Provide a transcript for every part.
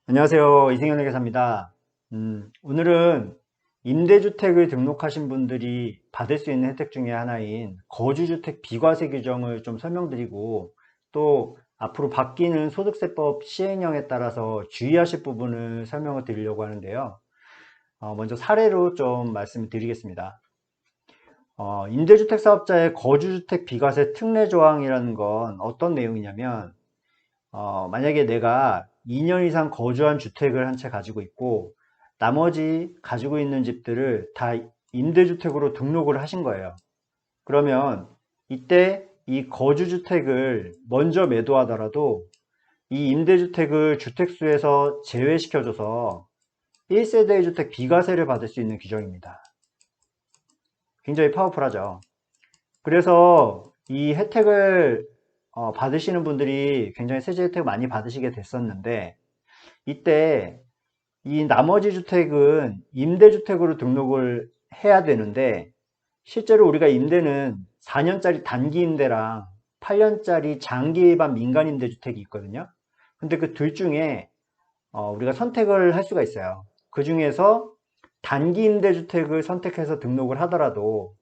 안녕하세요. 이승현 회계사입니다. 오늘은 임대주택을 등록하신 분들이 받을 수 있는 혜택 중에 하나인 거주주택 비과세 규정을 좀 설명드리고, 또 앞으로 바뀌는 소득세법 시행령에 따라서 주의하실 부분을 설명을 드리려고 하는데요. 먼저 사례로 좀 말씀을 드리겠습니다. 임대주택 사업자의 거주주택 비과세 특례 조항이라는 건 어떤 내용이냐면, 만약에 내가 2년 이상 거주한 주택을 한 채 가지고 있고, 나머지 가지고 있는 집들을 다 임대주택으로 등록을 하신 거예요. 그러면 이때 이 거주주택을 먼저 매도하더라도 이 임대주택을 주택수에서 제외시켜줘서 1세대 주택 비과세를 받을 수 있는 규정입니다. 굉장히 파워풀하죠. 그래서 이 혜택을 받으시는 분들이 굉장히 세제 혜택을 많이 받으시게 됐었는데, 이때 이 나머지 주택은 임대주택으로 등록을 해야 되는데, 실제로 우리가 임대는 4년짜리 단기 임대랑 8년짜리 장기 일반 민간 임대주택이 있거든요. 근데 그 둘 중에 우리가 선택을 할 수가 있어요. 그 중에서 단기 임대주택을 선택해서 등록을 하더라도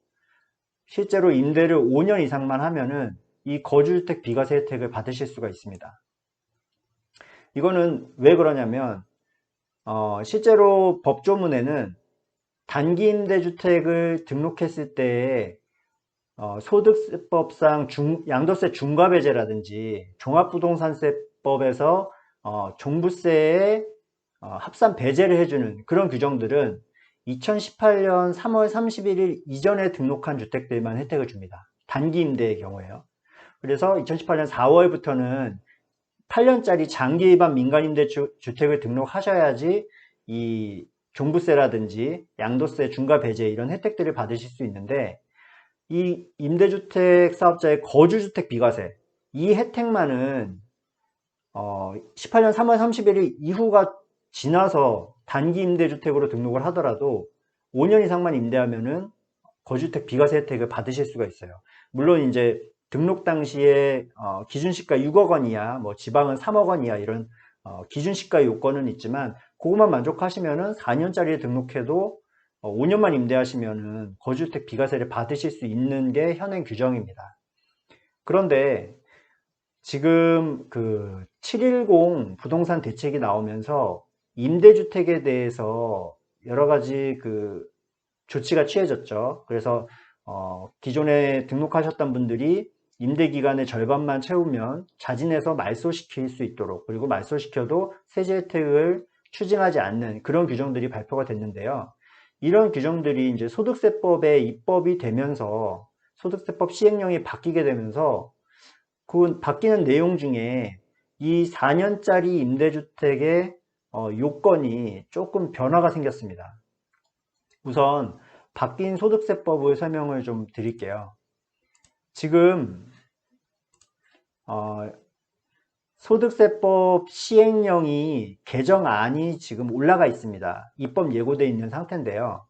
실제로 임대를 5년 이상만 하면은 이 거주주택 비과세 혜택을 받으실 수가 있습니다. 이거는 왜 그러냐면, 실제로 법조문에는 단기 임대주택을 등록했을 때 소득세법상 양도세 중과배제라든지 종합부동산세법에서 종부세에 합산 배제를 해주는 그런 규정들은 2018년 3월 31일 이전에 등록한 주택들만 혜택을 줍니다. 단기 임대의 경우에요. 그래서 2018년 4월부터는 8년짜리 장기 일반 민간임대주택을 등록하셔야지 이 종부세라든지 양도세 중과 배제 이런 혜택들을 받으실 수 있는데, 이 임대주택 사업자의 거주주택 비과세 이 혜택만은 18년 3월 31일 이후가 지나서 단기 임대주택으로 등록을 하더라도 5년 이상만 임대하면은 거주주택 비과세 혜택을 받으실 수가 있어요. 물론 이제 등록 당시에 기준시가 6억 원 이하, 뭐 지방은 3억 원 이하 이런 기준시가 요건은 있지만, 그것만 만족하시면은 4년짜리에 등록해도 5년만 임대하시면은 거주주택 비과세를 받으실 수 있는 게 현행 규정입니다. 그런데 지금 그 710 부동산 대책이 나오면서 임대주택에 대해서 여러 가지 그 조치가 취해졌죠. 그래서 기존에 등록하셨던 분들이 임대 기간의 절반만 채우면 자진해서 말소시킬 수 있도록, 그리고 말소시켜도 세제 혜택을 추징하지 않는 그런 규정들이 발표가 됐는데요. 이런 규정들이 이제 소득세법에 입법이 되면서, 소득세법 시행령이 바뀌게 되면서 그 바뀌는 내용 중에 이 4년짜리 임대주택의 요건이 조금 변화가 생겼습니다. 우선 바뀐 소득세법을 설명을 좀 드릴게요. 지금 소득세법 시행령이 개정안이 지금 올라가 있습니다. 입법 예고되어 있는 상태인데요.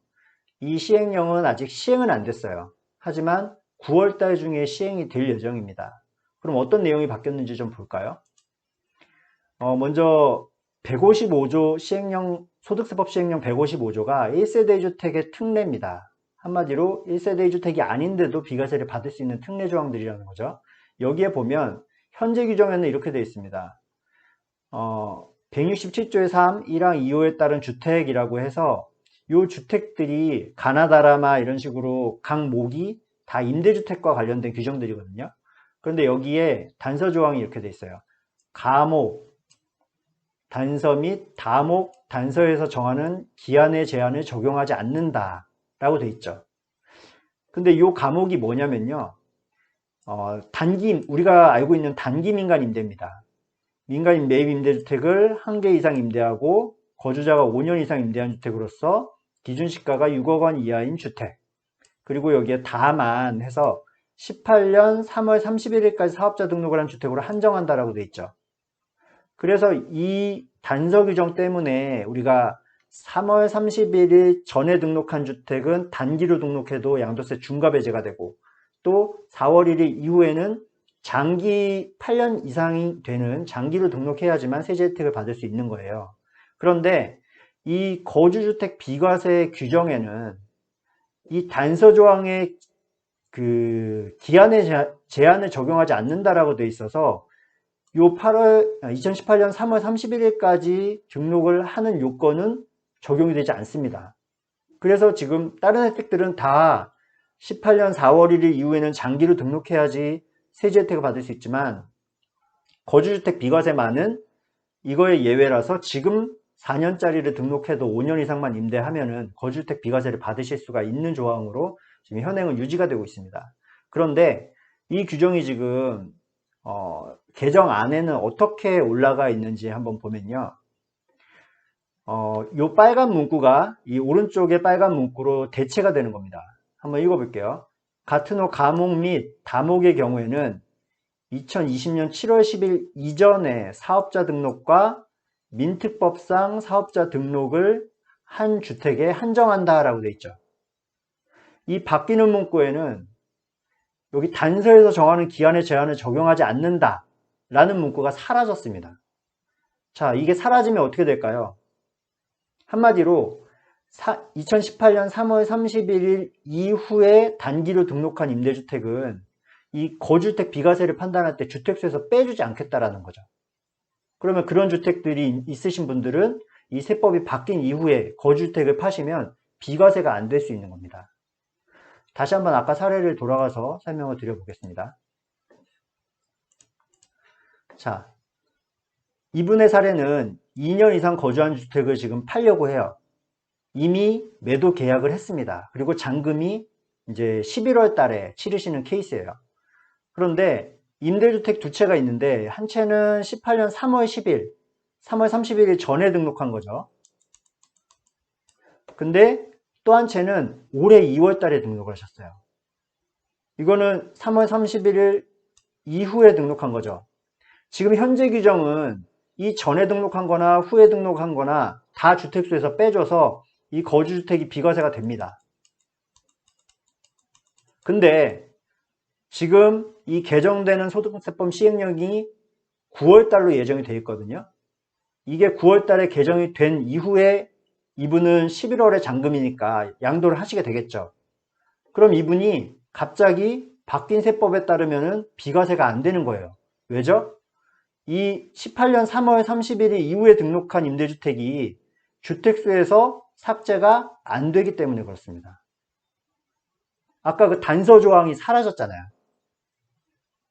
이 시행령은 아직 시행은 안 됐어요. 하지만 9월 달 중에 시행이 될 예정입니다. 그럼 어떤 내용이 바뀌었는지 좀 볼까요? 먼저 155조 시행령, 소득세법 시행령 155조가 1세대 주택의 특례입니다. 한마디로 1세대 주택이 아닌데도 비과세를 받을 수 있는 특례 조항들이라는 거죠. 여기에 보면 현재 규정에는 이렇게 되어 있습니다. 167조의 3, 1항 2호에 따른 주택이라고 해서 이 주택들이 가나다라마 이런 식으로 각 목이 다 임대주택과 관련된 규정들이거든요. 그런데 여기에 단서 조항이 이렇게 되어 있어요. 가목, 단서 및 다목, 단서에서 정하는 기한의 제한을 적용하지 않는다 라고 되어 있죠. 근데 이 과목이 뭐냐면요, 우리가 알고 있는 단기 민간 임대입니다. 민간 매입 임대주택을 1개 이상 임대하고 거주자가 5년 이상 임대한 주택으로서 기준시가가 6억 원 이하인 주택, 그리고 여기에 다만 해서 18년 3월 31일까지 사업자 등록을 한 주택으로 한정한다라고 되어 있죠. 그래서 이 단서 규정 때문에 우리가 3월 31일 전에 등록한 주택은 단기로 등록해도 양도세 중과 배제가 되고, 또 4월 1일 이후에는 장기 8년 이상이 되는 장기로 등록해야지만 세제 혜택을 받을 수 있는 거예요. 그런데 이 거주주택 비과세 규정에는 이 단서조항의 그 기한의 제한을 적용하지 않는다라고 되어 있어서 요 2018년 3월 31일까지 등록을 하는 요건은 적용이 되지 않습니다. 그래서 지금 다른 혜택들은 다 18년 4월 1일 이후에는 장기로 등록해야지 세제 혜택을 받을 수 있지만 거주주택 비과세만은 이거의 예외라서 지금 4년짜리를 등록해도 5년 이상만 임대하면은 거주주택 비과세를 받으실 수가 있는 조항으로 지금 현행은 유지가 되고 있습니다. 그런데 이 규정이 지금 개정 안에는 어떻게 올라가 있는지 한번 보면요. 요 빨간 문구가 이 오른쪽에 빨간 문구로 대체가 되는 겁니다. 한번 읽어볼게요. 같은 호 가목 및 다목의 경우에는 2020년 7월 10일 이전에 사업자 등록과 민특법상 사업자 등록을 한 주택에 한정한다 라고 되어 있죠. 이 바뀌는 문구에는 여기 단서에서 정하는 기한의 제한을 적용하지 않는다 라는 문구가 사라졌습니다. 자, 이게 사라지면 어떻게 될까요? 한마디로 2018년 3월 31일 이후에 단기로 등록한 임대주택은 이 거주주택 비과세를 판단할 때 주택수에서 빼주지 않겠다라는 거죠. 그러면 그런 주택들이 있으신 분들은 이 세법이 바뀐 이후에 거주주택을 파시면 비과세가 안 될 수 있는 겁니다. 다시 한번 아까 사례를 돌아가서 설명을 드려보겠습니다. 자, 이분의 사례는 2년 이상 거주한 주택을 지금 팔려고 해요. 이미 매도 계약을 했습니다. 그리고 잔금이 이제 11월 달에 치르시는 케이스예요. 그런데 임대주택 두 채가 있는데 한 채는 18년 3월 10일, 3월 31일 전에 등록한 거죠. 근데 또 한 채는 올해 2월 달에 등록을 하셨어요. 이거는 3월 31일 이후에 등록한 거죠. 지금 현재 규정은 이 전에 등록한 거나 후에 등록한 거나 다 주택수에서 빼줘서 이 거주주택이 비과세가 됩니다. 근데 지금 이 개정되는 소득세법 시행령이 9월 달로 예정이 되어 있거든요. 이게 9월 달에 개정이 된 이후에 이분은 11월에 잔금이니까 양도를 하시게 되겠죠. 그럼 이분이 갑자기 바뀐 세법에 따르면 비과세가 안 되는 거예요. 왜죠? 이 18년 3월 31일 이후에 등록한 임대주택이 주택수에서 삭제가 안 되기 때문에 그렇습니다. 아까 그 단서 조항이 사라졌잖아요.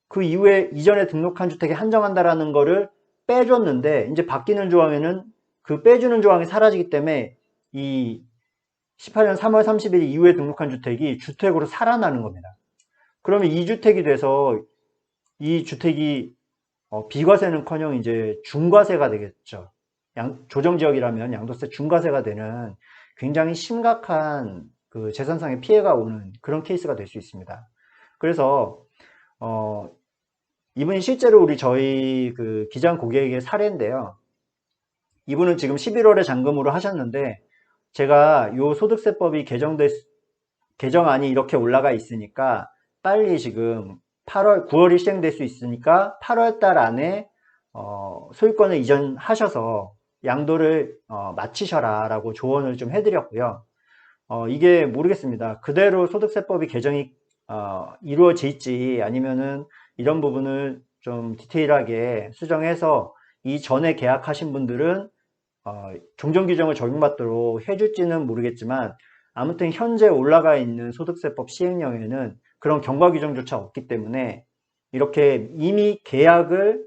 그 이후에 이전에 등록한 주택에 한정한다라는 거를 빼줬는데 이제 바뀌는 조항에는 그 빼주는 조항이 사라지기 때문에 이 18년 3월 30일 이후에 등록한 주택이 주택으로 살아나는 겁니다. 그러면 2주택이 돼서 이 주택이 비과세는커녕 이제 중과세가 되겠죠. 조정지역이라면 양도세 중과세가 되는 굉장히 심각한 그 재산상의 피해가 오는 그런 케이스가 될 수 있습니다. 그래서 이분이 실제로 저희 그 기장 고객의 사례인데요. 이분은 지금 11월에 잔금으로 하셨는데 제가 요 소득세법이 개정안이 이렇게 올라가 있으니까 빨리 지금 9월이 시행될 수 있으니까 8월 달 안에 소유권을 이전하셔서 양도를 마치셔라 라고 조언을 좀 해드렸고요. 이게 모르겠습니다. 그대로 소득세법이 개정이 이루어질지 아니면은 이런 부분을 좀 디테일하게 수정해서 이전에 계약하신 분들은 종전규정을 적용받도록 해줄지는 모르겠지만 아무튼 현재 올라가 있는 소득세법 시행령에는 그런 경과규정조차 없기 때문에 이렇게 이미 계약을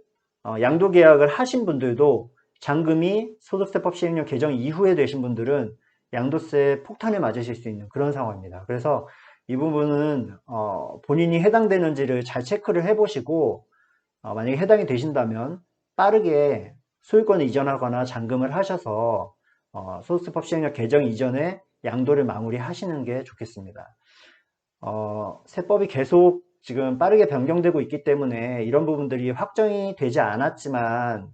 양도 계약을 하신 분들도 잔금이 소득세법 시행령 개정 이후에 되신 분들은 양도세 폭탄을 맞으실 수 있는 그런 상황입니다. 그래서 이 부분은 본인이 해당되는지를 잘 체크를 해보시고 만약에 해당이 되신다면 빠르게 소유권을 이전하거나 잔금을 하셔서 소득세법 시행령 개정 이전에 양도를 마무리 하시는 게 좋겠습니다. 세법이 계속 지금 빠르게 변경되고 있기 때문에 이런 부분들이 확정이 되지 않았지만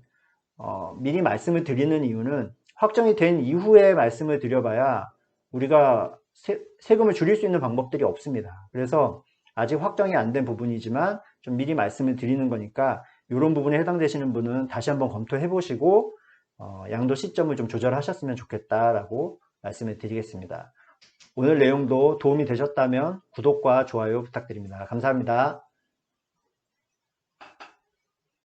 미리 말씀을 드리는 이유는 확정이 된 이후에 말씀을 드려봐야 우리가 세금을 줄일 수 있는 방법들이 없습니다. 그래서 아직 확정이 안 된 부분이지만 좀 미리 말씀을 드리는 거니까 이런 부분에 해당되시는 분은 다시 한번 검토해 보시고 양도 시점을 좀 조절하셨으면 좋겠다라고 말씀을 드리겠습니다. 오늘 내용도 도움이 되셨다면 구독과 좋아요 부탁드립니다. 감사합니다.